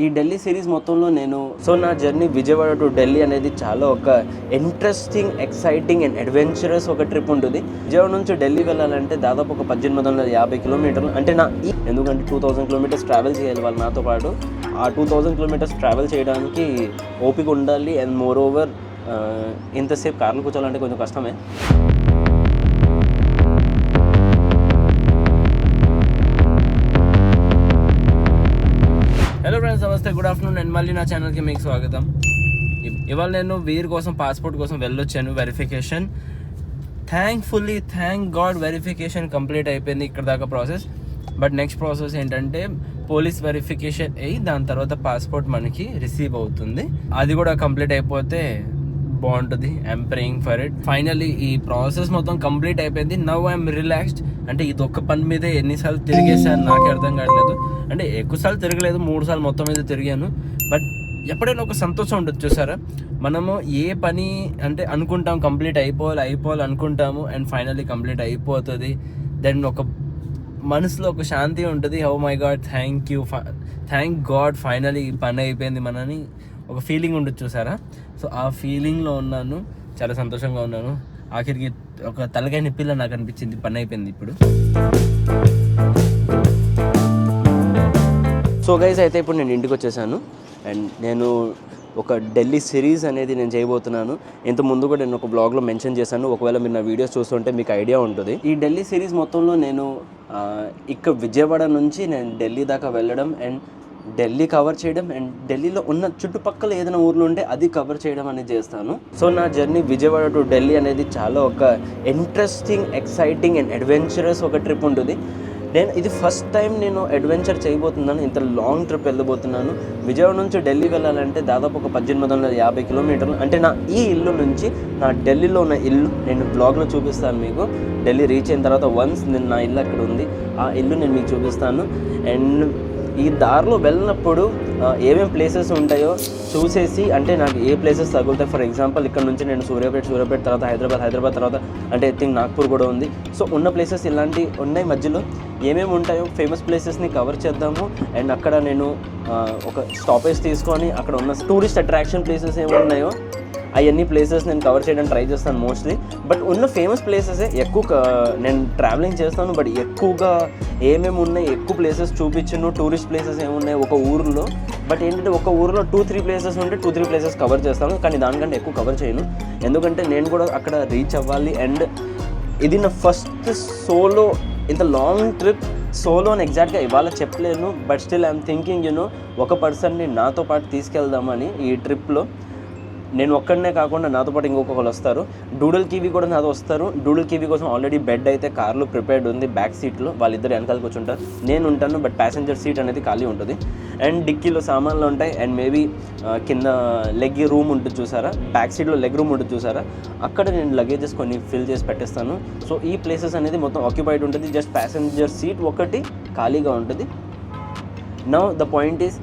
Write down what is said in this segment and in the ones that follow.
ఈ ఢిల్లీ సిరీస్ మొత్తంలో నేను నా జర్నీ విజయవాడ టు ఢిల్లీ అనేది చాలా ఒక ఇంట్రెస్టింగ్, ఎక్సైటింగ్ అండ్ అడ్వెంచరస్ ఒక ట్రిప్ ఉంటుంది. విజయవాడ నుంచి ఢిల్లీ వెళ్ళాలంటే దాదాపు ఒక 1850 కిలోమీటర్లు, అంటే ఎందుకంటే 2000 కిలోమీటర్స్ ట్రావెల్ చేయాలి వాళ్ళు నాతో పాటు. ఆ 2000 కిలోమీటర్స్ ట్రావెల్ చేయడానికి ఓపిక ఉండాలి. అండ్ మోర్ ఓవర్ ఇంతసేపు కార్లు కూర్చోాలంటే కొంచెం కష్టమే. హలో ఫ్రెండ్స్, నమస్తే, గుడ్ ఆఫ్టర్నూన్. అండ్ మళ్ళీ నా ఛానల్కి మీకు స్వాగతం. ఇవాళ నేను వీరి కోసం పాస్పోర్ట్ కోసం వెళ్ళొచ్చాను. Verification, thank God verification complete అయిపోయింది ఇక్కడ దాకా ప్రాసెస్. బట్ నెక్స్ట్ ప్రాసెస్ ఏంటంటే పోలీస్ వెరిఫికేషన్ అయ్యి దాని తర్వాత పాస్పోర్ట్ మనకి రిసీవ్ అవుతుంది. అది కూడా కంప్లీట్ అయిపోతే బాగుంటుంది. I'm praying for it. Finally ఈ ప్రాసెస్ మొత్తం కంప్లీట్ అయిపోయింది. Now I'm relaxed. అంటే ఇది ఒక్క పని మీదే ఎన్నిసార్లు తిరిగేసాను నాకే అర్థం కావట్లేదు. అంటే ఎక్కువసార్లు తిరగలేదు, 3 సార్లు మొత్తం మీద తిరిగాను. బట్ ఎప్పుడైనా ఒక సంతోషం ఉండొచ్చు చూసారా. మనము ఏ పని అంటే అనుకుంటాం కంప్లీట్ అయిపోవాలి అనుకుంటాము, అండ్ ఫైనల్లీ కంప్లీట్ అయిపోతుంది. దెన్ ఒక మనసులో ఒక శాంతి ఉంటుంది. Oh my God, thank God finally ఈ పని అయిపోయింది మనని ఒక ఫీలింగ్ ఉండొచ్చు చూసారా. సో ఆ ఫీలింగ్లో ఉన్నాను, చాలా సంతోషంగా ఉన్నాను. ఆఖరికి ఒక తలకాయ నొప్పిలా నాకు అనిపించింది, పని అయిపోయింది ఇప్పుడు. సో గైస్, అయితే ఇప్పుడు నేను ఇంటికి వచ్చేసాను. అండ్ నేను ఒక ఢిల్లీ సిరీస్ అనేది నేను చేయబోతున్నాను. ఇంత ముందు కూడా నేను ఒక బ్లాగ్లో మెన్షన్ చేశాను. ఒకవేళ మీరు నా వీడియోస్ చూస్తుంటే మీకు ఐడియా ఉంటుంది. ఈ ఢిల్లీ సిరీస్ మొత్తంలో నేను ఇక్కడ విజయవాడ నుంచి నేను ఢిల్లీ దాకా వెళ్ళడం, అండ్ ఢిల్లీ కవర్ చేయడం, అండ్ ఢిల్లీలో ఉన్న చుట్టుపక్కల ఏదైనా ఊర్లు ఉంటే అది కవర్ చేయడం అనేది చేస్తాను. సో నా జర్నీ విజయవాడ టు ఢిల్లీ అనేది చాలా ఒక ఇంట్రెస్టింగ్, ఎక్సైటింగ్ అండ్ అడ్వెంచరస్ ఒక ట్రిప్ ఉంటుంది. ఇది ఫస్ట్ టైం నేను అడ్వెంచర్ చేయబోతున్నాను. ఇంత లాంగ్ ట్రిప్ వెళ్ళబోతున్నాను. విజయవాడ నుంచి ఢిల్లీ వెళ్ళాలంటే దాదాపు ఒక 1850 కిలోమీటర్లు. అంటే ఈ ఇల్లు నుంచి నా ఢిల్లీలో ఉన్న ఇల్లు నేను బ్లాగ్లో చూపిస్తాను మీకు. ఢిల్లీ రీచ్ అయిన తర్వాత వన్స్ నా ఇల్లు అక్కడ ఉంది, ఆ ఇల్లు నేను మీకు చూపిస్తాను. అండ్ ఈ దారిలో వెళ్ళినప్పుడు ఏమేమి ప్లేసెస్ ఉంటాయో చూసేసి, అంటే నాకు ఏ ప్లేసెస్ తగులుతాయి. ఫర్ ఎగ్జాంపుల్ ఇక్కడ నుంచి నేను సూర్యాపేట తర్వాత హైదరాబాద్ తర్వాత అంటే ఐ థింక్ నాగ్పూర్ కూడా ఉంది. సో ఉన్న ప్లేసెస్ ఇలాంటివి ఉన్నాయి. మధ్యలో ఏమేమి ఉంటాయో ఫేమస్ ప్లేసెస్ని కవర్ చేద్దాము. అండ్ అక్కడ నేను ఒక స్టాపేజ్ తీసుకొని అక్కడ ఉన్న టూరిస్ట్ అట్రాక్షన్ ప్లేసెస్ ఏమి ఉన్నాయో అవన్నీ ప్లేసెస్ నేను కవర్ చేయడానికి ట్రై చేస్తాను మోస్ట్లీ. బట్ ఉన్న ఫేమస్ ప్లేసెసే ఎక్కువ నేను ట్రావెలింగ్ చేస్తాను. బట్ ఎక్కువగా ఏమేమి ఉన్నాయి, ఎక్కువ ప్లేసెస్ చూపించను. టూరిస్ట్ ప్లేసెస్ ఏమున్నాయి ఒక ఊరిలో, బట్ ఏంటంటే ఒక ఊరిలో 2-3 ప్లేసెస్ ఉంటే 2-3 ప్లేసెస్ కవర్ చేస్తాను. కానీ దానికంటే ఎక్కువ కవర్ చేయను, ఎందుకంటే నేను కూడా అక్కడ రీచ్ అవ్వాలి. అండ్ ఇది నా ఫస్ట్ సోలో, ఇంత లాంగ్ ట్రిప్ సోలో అని ఎగ్జాక్ట్గా ఇవాళ చెప్పలేను. బట్ స్టిల్ ఐఎమ్ థింకింగ్ ఒక పర్సన్ని నాతో పాటు తీసుకెళ్దామని. ఈ ట్రిప్లో నేను ఒక్కడనే కాకుండా నాతో పాటు ఇంకొకరు వస్తారు. డూడల్ కివీ కూడా నాతో వస్తారు. డూడల్ కివీ కోసం ఆల్రెడీ బెడ్ అయితే కార్లో ప్రిపేర్డ్ ఉంది. బ్యాక్ సీట్లో వాళ్ళిద్దరు వెనకాల కూర్చుంటారు, నేను ఉంటాను. బట్ ప్యాసింజర్ సీట్ అనేది ఖాళీ ఉంటుంది. అండ్ డిక్కీలో సామాన్లు ఉంటాయి. అండ్ మేబీ కింద లెగ్ రూమ్ ఉంటుంది చూసారా, బ్యాక్ సీట్లో లెగ్ రూమ్ ఉంటుంది చూసారా, అక్కడ నేను లగేజెస్ కొన్ని ఫిల్ చేసి పెట్టేస్తాను. సో ఈ ప్లేసెస్ అనేది మొత్తం ఆక్యుపైడ్ ఉంటుంది. జస్ట్ ప్యాసింజర్ సీట్ ఒకటి ఖాళీగా ఉంటుంది. నౌ ద పాయింట్ ఈస్,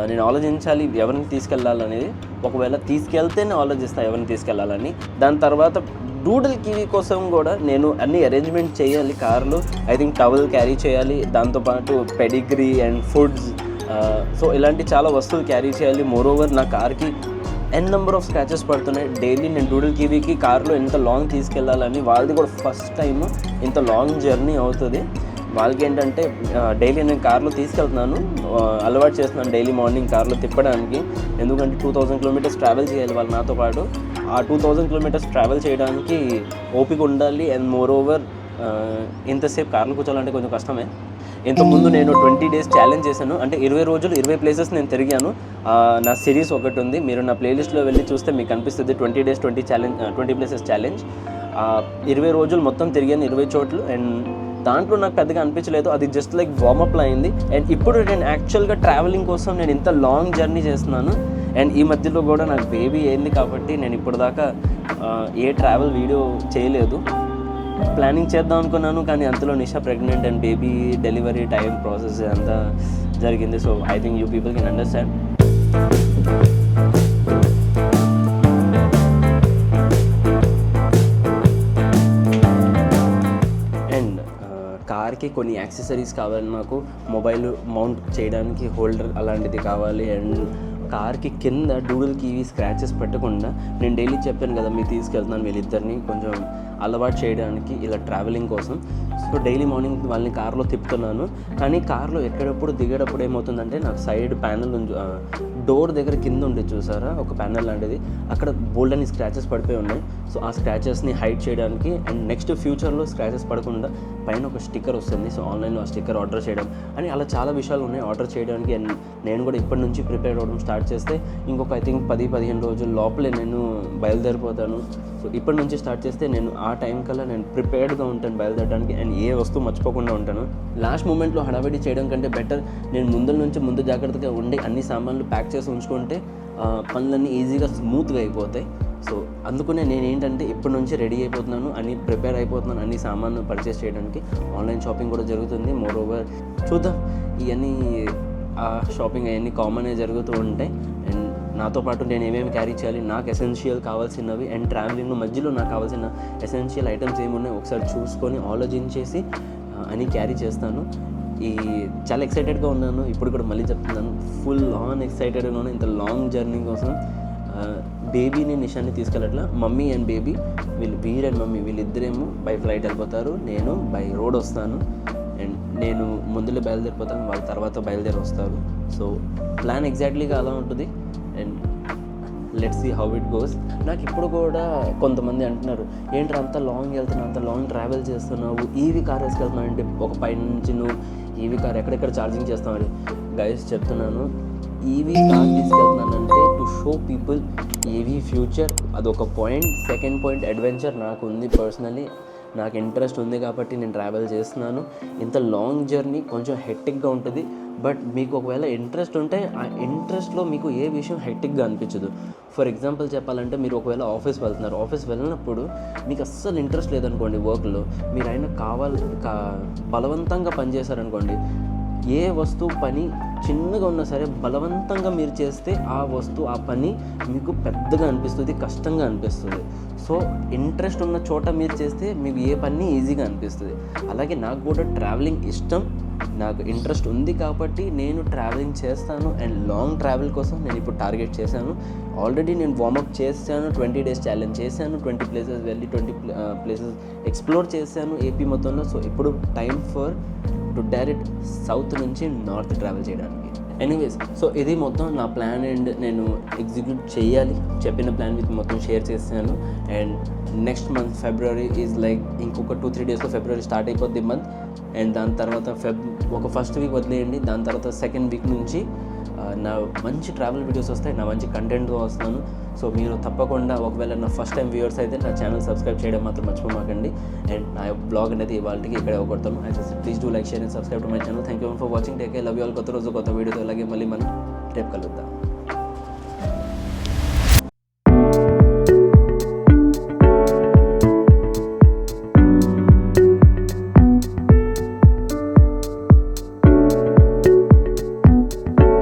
నేను ఆలోచించాలి ఎవరిని తీసుకెళ్ళాలనేది. ఒకవేళ తీసుకెళ్తేనే ఆలోచిస్తాను ఎవరిని తీసుకెళ్ళాలని. దాని తర్వాత డూడల్ కివీ కోసం కూడా నేను అన్ని అరేంజ్మెంట్ చేయాలి. కార్లో ఐ థింక్ టవల్ క్యారీ చేయాలి, దాంతోపాటు పెడిగ్రీ అండ్ ఫుడ్స్, సో ఇలాంటి చాలా వస్తువులు క్యారీ చేయాలి. మోర్ ఓవర్ నా కార్కి నెంబర్ ఆఫ్ స్క్రాచెస్ పడుతున్నాయి డైలీ. నేను డూడల్ కివీకి కార్లో ఎంత లాంగ్ తీసుకెళ్ళాలని, వాళ్ళది కూడా ఫస్ట్ టైం ఇంత లాంగ్ జర్నీ అవుతుంది. వాళ్ళకి ఏంటంటే డైలీ నేను కార్లో తీసుకెళ్తున్నాను, అలవాటు చేస్తున్నాను డైలీ మార్నింగ్ కార్లో తిప్పడానికి. ఎందుకంటే 2000 కిలోమీటర్స్ ట్రావెల్ చేయాలి వాళ్ళు నాతో పాటు. ఆ 2000 కిలోమీటర్స్ ట్రావెల్ చేయడానికి ఓపిక ఉండాలి. అండ్ మోర్ ఓవర్ ఇంతసేపు కార్లో కూర్చోాలంటే కొంచెం కష్టమే. ఇంతకుముందు నేను 20 డేస్ ఛాలెంజ్ చేశాను. అంటే 20 రోజులు 20 ప్లేసెస్ నేను తిరిగాను. నా సిరీస్ ఒకటి ఉంది, మీరు నా ప్లేలిస్ట్లో వెళ్ళి చూస్తే మీకు కనిపిస్తుంది. 20 డేస్ 20 ప్లేసెస్ ఛాలెంజ్. 20 రోజులు మొత్తం తిరిగాను, 20 చోట్లు. అండ్ దాంట్లో నాకు పెద్దగా అనిపించలేదు, అది జస్ట్ లైక్ వార్మప్లో అయింది. అండ్ ఇప్పుడు నేను యాక్చువల్గా ట్రావెలింగ్ కోసం నేను ఇంత లాంగ్ జర్నీ చేస్తున్నాను. అండ్ ఈ మధ్యలో కూడా నాకు బేబీ అయింది కాబట్టి నేను ఇప్పుడు దాకా ఏ ట్రావెల్ వీడియో చేయలేదు. ప్లానింగ్ చేద్దాం అనుకున్నాను, కానీ అంతలో Nisha pregnant and baby delivery time process అంతా జరిగింది. So I think you people can understand. కార్కి కొన్ని యాక్సెసరీస్ కావాలి, నాకు మొబైల్ మౌంట్ చేయడానికి హోల్డర్ అలాంటిది కావాలి. అండ్ కార్కి కింద డూడుల్కి ఇవి స్క్రాచెస్ పెట్టకుండా నేను డైలీ చెప్పాను కదా మీకు తీసుకెళ్తున్నాను వీళ్ళిద్దరిని కొంచెం అలవాటు చేయడానికి ఇలా ట్రావెలింగ్ కోసం. సో డైలీ మార్నింగ్ వాళ్ళని కార్లో తిప్పుతున్నాను. కానీ కార్లో ఎక్కడప్పుడు దిగేటప్పుడు ఏమవుతుందంటే నాకు సైడ్ ప్యానల్ డోర్ దగ్గర కింద ఉండేది చూసారా ఒక ప్యానల్ లాంటిది, అక్కడ బోల్డ్ అని స్క్రాచెస్ పడిపోయి ఉన్నాయి. సో ఆ స్క్రాచెస్ని హైడ్ చేయడానికి అండ్ నెక్స్ట్ ఫ్యూచర్లో స్క్రాచెస్ పడకుండా పైన ఒక స్టిక్కర్ వస్తుంది. సో ఆన్లైన్లో ఆ స్టిక్కర్ ఆర్డర్ చేయడం అని అలా చాలా విషయాలు ఉన్నాయి ఆర్డర్ చేయడానికి. అండ్ నేను కూడా ఇప్పటి నుంచి ప్రిపేర్ అవ్వడం స్టార్ట్ చేస్తే ఇంకొక ఐ థింక్ 10-15 రోజుల లోపలే నేను బయలుదేరిపోతాను. సో ఇప్పటి నుంచి స్టార్ట్ చేస్తే నేను ఆ టైం కల్లా నేను ప్రిపేర్డ్గా ఉంటాను బయలుదేరడానికి అండ్ ఏ వస్తువు మర్చిపోకుండా ఉంటాను. లాస్ట్ మూమెంట్లో హడావిడి చేయడం కంటే బెటర్ నేను ముందు జాగ్రత్తగా ఉండి అన్ని సామాన్లు ప్యాక్ చేసి ఉంచుకుంటే పనులన్నీ ఈజీగా స్మూత్గా అయిపోతాయి. సో అందుకనే నేను ఏంటంటే ఇప్పటి నుంచి రెడీ అయిపోతున్నాను, అన్ని ప్రిపేర్ అయిపోతున్నాను, అన్ని సామాన్లు పర్చేస్ చేయడానికి. ఆన్లైన్ షాపింగ్ కూడా జరుగుతుంది. మోర్ ఓవర్ చూద్దాం, ఇవన్నీ షాపింగ్ అవన్నీ కామన్గా జరుగుతూ ఉంటాయి. అండ్ నాతో పాటు నేను ఏమేమి క్యారీ చేయాలి, నాకు ఎసెన్షియల్ కావాల్సినవి అండ్ ట్రావెలింగ్ మధ్యలో నాకు కావాల్సిన ఎసెన్షియల్ ఐటమ్స్ ఏమున్నాయి ఒకసారి చూసుకొని ఆలోచించేసి అని క్యారీ చేస్తాను. చాలా ఎక్సైటెడ్గా ఉన్నాను. ఇప్పుడు కూడా మళ్ళీ చెప్తున్నాను, ఫుల్ ఆన్ ఎక్సైటెడ్గా ఉన్నాను ఇంత లాంగ్ జర్నీ కోసం. బేబీని నిషాన్ని తీసుకెళ్ళట్లా, mummy and baby Veer and mummy వీళ్ళిద్దరేమో బై ఫ్లైట్ వెళ్ళిపోతారు, నేను బై రోడ్ వస్తాను. అండ్ నేను ముందులో బయలుదేరిపోతాను, వాళ్ళ తర్వాత బయలుదేరి వస్తారు. సో ప్లాన్ ఎగ్జాక్ట్లీగా అలా ఉంటుంది. And let's see how it goes. నాకు ఇప్పుడు కూడా కొంతమంది అంటున్నారు, ఏంట్రా అంత లాంగ్ వెళ్తున్నావు, అంత లాంగ్ ట్రావెల్ చేస్తున్నావు, ఈవీ కార్ వేసుకెళ్తున్నావు అంటే ఒక పై నుంచి నువ్వు ఈవీ కార్ ఎక్కడెక్కడ ఛార్జింగ్ చేస్తామని. గైస్ చెప్తున్నాను, ఈవీ కార్ తీసుకెళ్తున్నానంటే to show people EV future, అదొక పాయింట్. సెకండ్ పాయింట్ అడ్వెంచర్ నాకు ఉంది. పర్సనలీ నాకు ఇంట్రెస్ట్ ఉంది కాబట్టి నేను ట్రావెల్ చేస్తున్నాను. ఇంత లాంగ్ జర్నీ కొంచెం హెక్టిక్గా ఉంటుంది, బట్ మీకు ఒకవేళ ఇంట్రెస్ట్ ఉంటే ఆ ఇంట్రెస్ట్లో మీకు ఏ విషయం హెక్టిక్గా అనిపించదు. ఫర్ ఎగ్జాంపుల్ చెప్పాలంటే మీరు ఒకవేళ ఆఫీస్ వెళ్తున్నారు, ఆఫీస్ వెళ్ళినప్పుడు మీకు అస్సలు ఇంట్రెస్ట్ లేదనుకోండి వర్క్లో, మీరు అయినా బలవంతంగా పనిచేశారనుకోండి, ఏ వస్తువు పని చిన్నగా ఉన్నా సరే బలవంతంగా మీరు చేస్తే ఆ వస్తువు ఆ పని మీకు పెద్దగా అనిపిస్తుంది, కష్టంగా అనిపిస్తుంది. సో ఇంట్రెస్ట్ ఉన్న చోట మీరు చేస్తే మీకు ఏ పని ఈజీగా అనిపిస్తుంది. అలాగే నాకు కూడా ట్రావెలింగ్ ఇష్టం, నాకు ఇంట్రెస్ట్ ఉంది కాబట్టి నేను ట్రావెలింగ్ చేస్తాను. అండ్ లాంగ్ ట్రావెల్ కోసం నేను ఇప్పుడు టార్గెట్ చేశాను. ఆల్రెడీ నేను వార్మప్ చేశాను, 20 days ఛాలెంజ్ చేశాను, 20 places వెళ్ళి 20 places ఎక్స్ప్లోర్ చేశాను ఏపీ మొత్తంలో. సో ఇప్పుడు time for to direct south నుంచి నార్త్ ట్రావెల్ చేయడానికి. ఎనీవేస్, సో ఇది మొత్తం నా ప్లాన్ అండ్ నేను ఎగ్జిక్యూట్ చేయాలి. చెప్పిన ప్లాన్ మీకు మొత్తం షేర్ చేశాను. And next month February is like ఇంకొక 2-3 daysలో ఫిబ్రవరి స్టార్ట్ అయిపోద్ది మంత్. అండ్ దాని తర్వాత ఒక ఫస్ట్ వీక్ వదిలేయండి, దాని తర్వాత సెకండ్ వీక్ నుంచి నా మంచి ట్రావెల్ వీడియోస్ వస్తాయి, నా మంచి కంటెంట్తో వస్తాను. సో మీరు తప్పకుండా ఒకవేళ నా ఫస్ట్ టైం వ్యూవర్స్ అయితే నా ఛానల్ సబ్స్క్రైబ్ చేయడం మాత్రం మర్చిపోమాకండి. అండ్ నా బ్లాగ్ అనేది ఇవాళకి ఇక్కడే ఒకడతాను. Please do like, share and subscribe to my channel. Thank you for watching. Take care, love you all. కొత్త రోజు కొత్త వీడియోతో అలాగే మళ్ళీ మనం రేపు కలుద్దాం.